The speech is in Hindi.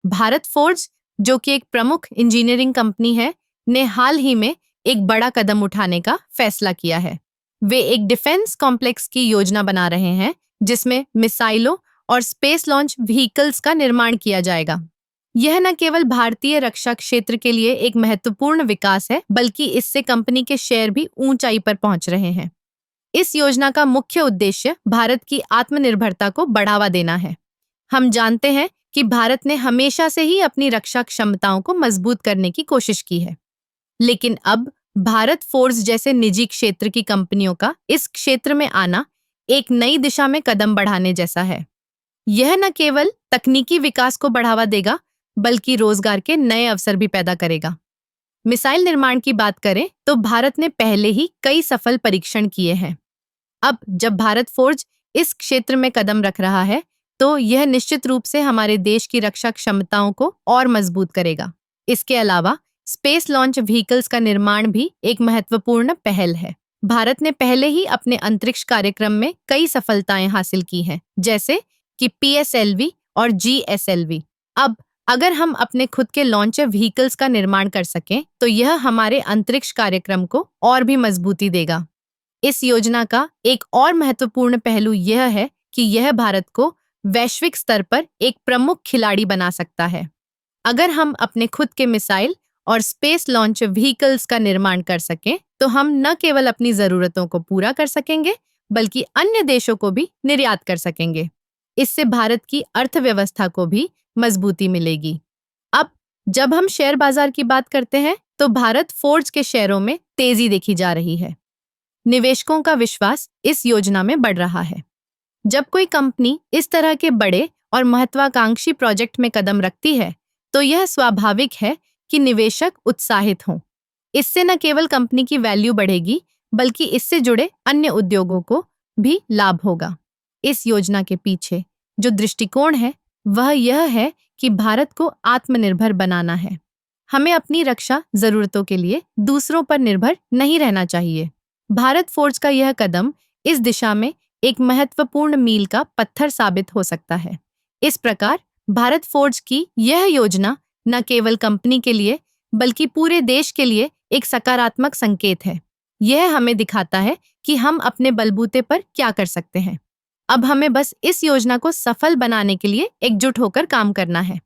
भारत फोर्ज, जो कि एक प्रमुख इंजीनियरिंग कंपनी है, ने हाल ही में एक बड़ा कदम उठाने का फैसला किया है। वे एक डिफेंस कॉम्प्लेक्स की योजना बना रहे हैं जिसमें मिसाइलों और स्पेस लॉन्च व्हीकल्स का निर्माण किया जाएगा। यह न केवल भारतीय रक्षा क्षेत्र के लिए एक महत्वपूर्ण विकास है, बल्कि इससे कंपनी के शेयर भी ऊंचाई पर पहुंच रहे हैं। इस योजना का मुख्य उद्देश्य भारत की आत्मनिर्भरता को बढ़ावा देना है। हम जानते हैं कि भारत ने हमेशा से ही अपनी रक्षा क्षमताओं को मजबूत करने की कोशिश की है, लेकिन अब भारत फोर्ज जैसे निजी क्षेत्र की कंपनियों का इस क्षेत्र में आना एक नई दिशा में कदम बढ़ाने जैसा है। यह न केवल तकनीकी विकास को बढ़ावा देगा, बल्कि रोजगार के नए अवसर भी पैदा करेगा। मिसाइल निर्माण की बात करें तो भारत ने पहले ही कई सफल परीक्षण किए हैं। अब जब भारत फोर्ज इस क्षेत्र में कदम रख रहा है, तो यह निश्चित रूप से हमारे देश की रक्षा क्षमताओं को और मजबूत करेगा। इसके अलावा स्पेस लॉन्च व्हीकल्स का निर्माण भी एक महत्वपूर्ण पहल है। भारत ने पहले ही अपने अंतरिक्ष कार्यक्रम में कई सफलताएं हासिल की हैं, जैसे कि PSLV और GSLV। अब अगर हम अपने खुद के लॉन्चर व्हीकल्स का निर्माण कर सकें, तो यह हमारे अंतरिक्ष कार्यक्रम को और भी मजबूती देगा। इस योजना का एक और महत्वपूर्ण पहलू यह है कि यह भारत को वैश्विक स्तर पर एक प्रमुख खिलाड़ी बना सकता है। अगर हम अपने खुद के मिसाइल और स्पेस लॉन्च व्हीकल्स का निर्माण कर सकें, तो हम न केवल अपनी जरूरतों को पूरा कर सकेंगे, बल्कि अन्य देशों को भी निर्यात कर सकेंगे। इससे भारत की अर्थव्यवस्था को भी मजबूती मिलेगी। अब जब हम शेयर बाजार की बात करते हैं, तो भारत फोर्ज के शेयरों में तेजी देखी जा रही है। निवेशकों का विश्वास इस योजना में बढ़ रहा है। जब कोई कंपनी इस तरह के बड़े और महत्वाकांक्षी प्रोजेक्ट में कदम रखती है, तो यह स्वाभाविक है कि निवेशक उत्साहित हों। इससे न केवल कंपनी की वैल्यू बढ़ेगी, बल्कि इससे जुड़े अन्य उद्योगों को भी लाभ होगा। इस योजना के पीछे जो दृष्टिकोण है, वह यह है कि भारत को आत्मनिर्भर बनाना है। हमें अपनी रक्षा जरूरतों के लिए दूसरों पर निर्भर नहीं रहना चाहिए। भारत फोर्ज का यह कदम इस दिशा में एक महत्वपूर्ण मील का पत्थर साबित हो सकता है। इस प्रकार भारत फोर्ज की यह योजना न केवल कंपनी के लिए, बल्कि पूरे देश के लिए एक सकारात्मक संकेत है। यह हमें दिखाता है कि हम अपने बलबूते पर क्या कर सकते हैं। अब हमें बस इस योजना को सफल बनाने के लिए एकजुट होकर काम करना है।